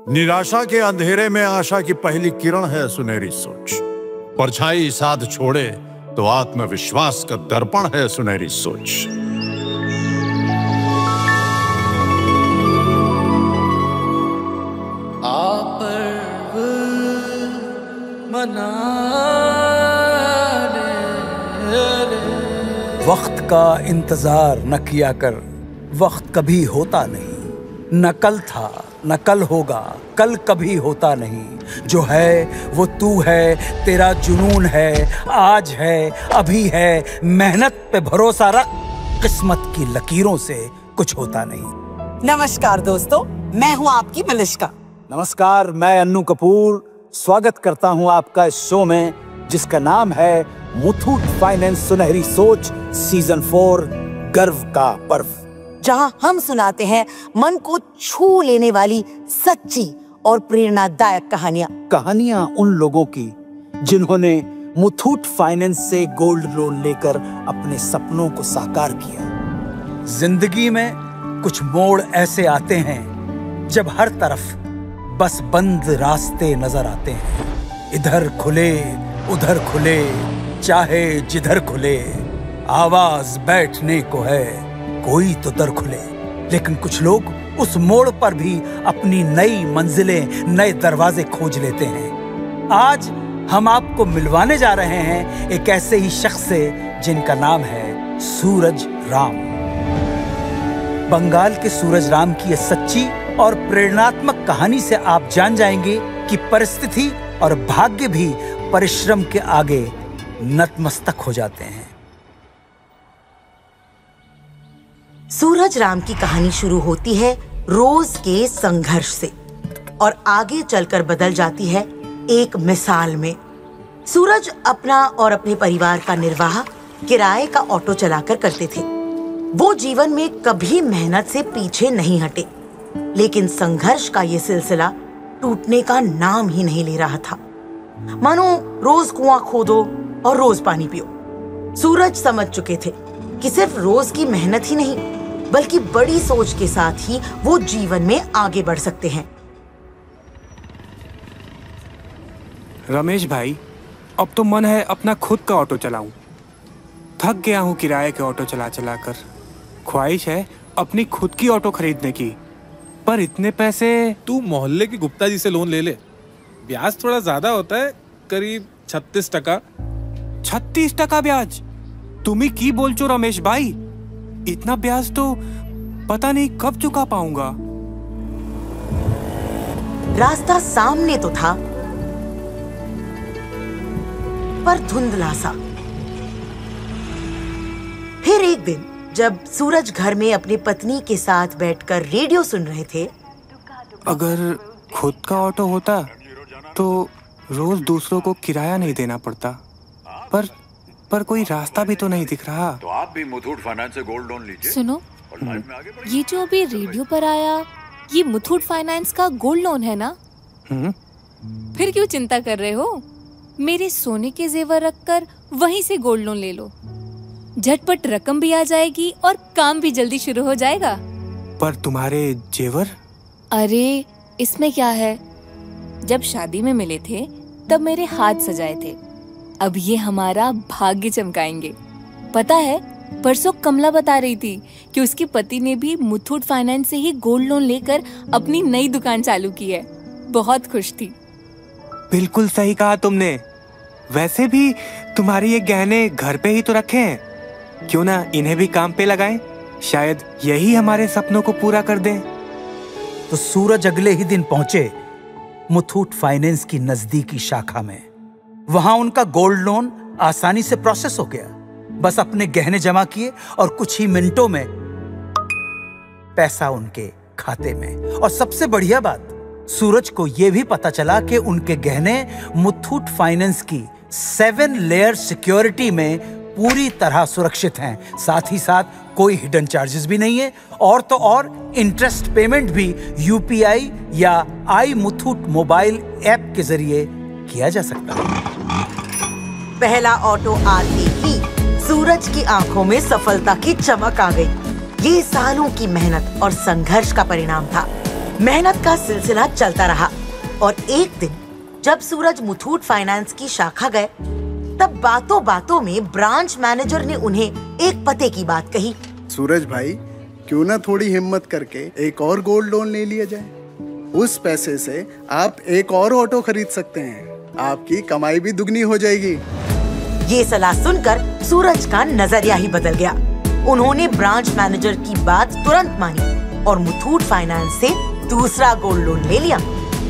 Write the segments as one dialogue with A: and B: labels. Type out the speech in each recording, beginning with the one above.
A: निराशा के अंधेरे में आशा की पहली किरण है सुनहरी सोच। परछाई साथ छोड़े तो आत्मविश्वास का दर्पण है सुनहरी सोच।
B: वक्त का इंतजार न किया कर, वक्त कभी होता नहीं। न कल था न कल होगा, कल कभी होता नहीं। जो है वो तू है, तेरा जुनून है, आज है अभी है। मेहनत पे भरोसा रख, किस्मत की लकीरों से कुछ होता नहीं।
C: नमस्कार दोस्तों, मैं हूँ आपकी मलिश्का।
B: नमस्कार, मैं अन्नू कपूर स्वागत करता हूँ आपका इस शो में जिसका नाम है मुथूट फाइनेंस सुनहरी सोच सीजन 4 गर्व का पर्व,
C: जहाँ हम सुनाते हैं मन को छू लेने वाली सच्ची और प्रेरणादायक कहानियाँ
B: उन लोगों की जिन्होंने मुथूट फाइनेंस से गोल्ड लोन लेकर अपने सपनों को साकार किया। जिंदगी में कुछ मोड़ ऐसे आते हैं जब हर तरफ बस बंद रास्ते नजर आते हैं। इधर खुले उधर खुले, चाहे जिधर खुले, आवाज बैठने को है, कोई तो दर खुले। लेकिन कुछ लोग उस मोड़ पर भी अपनी नई मंजिलें, नए दरवाजे खोज लेते हैं। आज हम आपको मिलवाने जा रहे हैं एक ऐसे ही शख्स से जिनका नाम है सूरज राम। बंगाल के सूरज राम की यह सच्ची और प्रेरणात्मक कहानी से आप जान जाएंगे कि परिस्थिति और भाग्य भी परिश्रम के आगे नतमस्तक हो जाते हैं।
C: सूरज राम की कहानी शुरू होती है रोज के संघर्ष से और आगे चलकर बदल जाती है एक मिसाल में। सूरज अपना और अपने परिवार का निर्वाह किराए का ऑटो चलाकर करते थे। वो जीवन में कभी मेहनत से पीछे नहीं हटे, लेकिन संघर्ष का ये सिलसिला टूटने का नाम ही नहीं ले रहा था। मानो रोज कुआं खोदो और रोज पानी पियो। सूरज समझ चुके थे कि सिर्फ रोज की मेहनत ही नहीं, बल्कि बड़ी सोच के साथ ही वो जीवन में आगे बढ़ सकते हैं।
D: रमेश भाई, अब तो मन है अपना खुद का ऑटो चलाऊं। थक गया हूँ किराए के ऑटो चला चला कर। ख्वाहिश है अपनी खुद की ऑटो खरीदने की, पर इतने पैसे।
E: तू मोहल्ले की गुप्ता जी से लोन ले ले। ब्याज थोड़ा ज्यादा होता है, करीब 36%।
D: 36% ब्याज? तुम ही की बोल चो रमेश भाई, इतना ब्याज तो पता नहीं कब चुका पाऊंगा।
C: रास्ता सामने तो था, पर धुंधला सा। फिर एक दिन जब सूरज घर में अपनी पत्नी के साथ बैठकर रेडियो सुन रहे थे,
D: अगर खुद का ऑटो होता तो रोज दूसरों को किराया नहीं देना पड़ता, पर कोई रास्ता भी तो नहीं दिख रहा।
F: तो आप भी मुथूट फाइनेंस से गोल्ड लोन लीजिए।
G: सुनो, ये जो अभी रेडियो पर आया, ये मुथूट फाइनेंस का गोल्ड लोन है ना? फिर क्यों चिंता कर रहे हो? मेरे सोने के जेवर रखकर वहीं से गोल्ड लोन ले लो। झटपट रकम भी आ जाएगी और काम भी जल्दी शुरू हो जाएगा।
D: पर तुम्हारे जेवर?
G: अरे इसमें क्या है, जब शादी में मिले थे तब मेरे हाथ सजाए थे, अब ये हमारा भाग्य चमकाएंगे। पता है, परसों कमला बता रही थी कि उसके पति ने भी मुथूट फाइनेंस से ही गोल्ड लोन लेकर अपनी नई दुकान चालू की है। बहुत खुश थी।
D: बिल्कुल सही कहा तुमने। वैसे भी तुम्हारे ये गहने घर पे ही तो रखे हैं, क्यों ना इन्हें भी काम पे लगाएं? शायद यही हमारे सपनों को पूरा कर दें।
B: तो सूरज अगले ही दिन पहुंचे मुथूट फाइनेंस की नजदीकी शाखा में। वहां उनका गोल्ड लोन आसानी से प्रोसेस हो गया। बस अपने गहने जमा किए और कुछ ही मिनटों में पैसा उनके खाते में। और सबसे बढ़िया बात, सूरज को यह भी पता चला कि उनके गहने मुथूट फाइनेंस की 7 लेयर सिक्योरिटी में पूरी तरह सुरक्षित हैं। साथ ही साथ कोई हिडन चार्जेस भी नहीं है, और तो और इंटरेस्ट पेमेंट भी यूपीआई या आई मुथूट मोबाइल ऐप के जरिए किया जा सकता है।
C: पहला ऑटो आते ही सूरज की आंखों में सफलता की चमक आ गई। ये सालों की मेहनत और संघर्ष का परिणाम था। मेहनत का सिलसिला चलता रहा और एक दिन जब सूरज मुथूट फाइनेंस की शाखा गए, तब बातों बातों में ब्रांच मैनेजर ने उन्हें एक पते की बात कही।
H: सूरज भाई, क्यों ना थोड़ी हिम्मत करके एक और गोल्ड लोन ले लिया जाए। उस पैसे से आप एक और ऑटो खरीद सकते हैं, आपकी कमाई भी दुगनी हो जाएगी।
C: ये सलाह सुनकर सूरज का नजरिया ही बदल गया। उन्होंने ब्रांच मैनेजर की बात तुरंत मानी और मुथूट फाइनेंस से दूसरा गोल्ड लोन ले लिया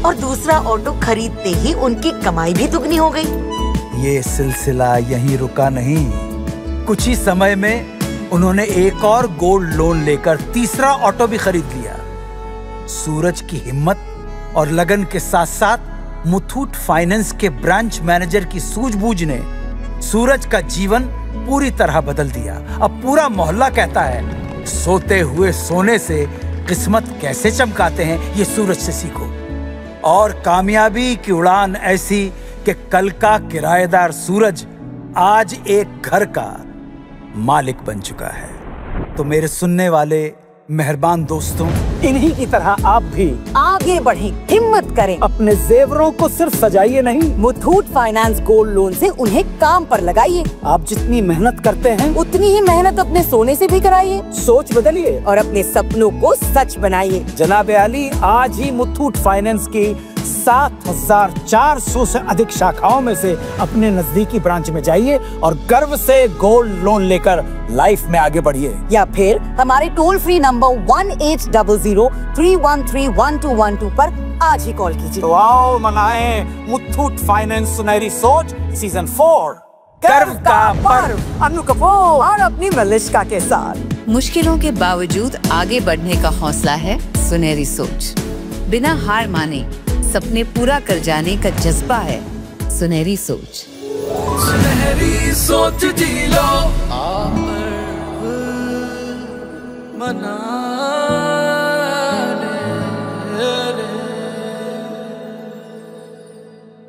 C: और दूसरा ऑटो खरीदते ही उनकी कमाई भी दुगनी हो गई।
B: ये सिलसिला यहीं रुका नहीं। कुछ ही समय में उन्होंने एक और गोल्ड लोन लेकर तीसरा ऑटो भी खरीद लिया। सूरज की हिम्मत और लगन के साथ साथ मुथूट फाइनेंस के ब्रांच मैनेजर की सूझबूझ ने सूरज का जीवन पूरी तरह बदल दिया। अब पूरा मोहल्ला कहता है, सोते हुए सोने से किस्मत कैसे चमकाते हैं, ये सूरज से सीखो। और कामयाबी की उड़ान ऐसी कि कल का किराएदार सूरज आज एक घर का मालिक बन चुका है। तो मेरे सुनने वाले मेहरबान दोस्तों,
I: इन्हीं की तरह आप भी
J: आगे बढ़ें, हिम्मत करें,
I: अपने जेवरों को सिर्फ सजाइए नहीं,
J: मुथूट फाइनेंस गोल्ड लोन से उन्हें काम पर लगाइए।
I: आप जितनी मेहनत करते हैं
J: उतनी ही मेहनत अपने सोने से भी कराइए।
I: सोच बदलिए
J: और अपने सपनों को सच बनाइए।
I: जनाब आली, आज ही मुथूट फाइनेंस की 7,400 से अधिक शाखाओं में से अपने नजदीकी ब्रांच में जाइए और गर्व से गोल्ड लोन लेकर लाइफ में आगे बढ़िए।
J: या फिर हमारे टोल फ्री नंबर 1800-313-1212 पर आज ही कॉल कीजिए।
I: तो आओ मनाएं मुथूट फाइनेंस सुनहरी सोच सीजन 4, गर्व का पर्व, अनु कपूर और अपनी मलिश्का के साथ।
K: मुश्किलों के बावजूद आगे बढ़ने का हौसला है सुनहरी सोच। बिना हार माने सपने पूरा कर जाने का जज्बा है सुनहरी सोच।
L: सुनहरी सोच जी लो।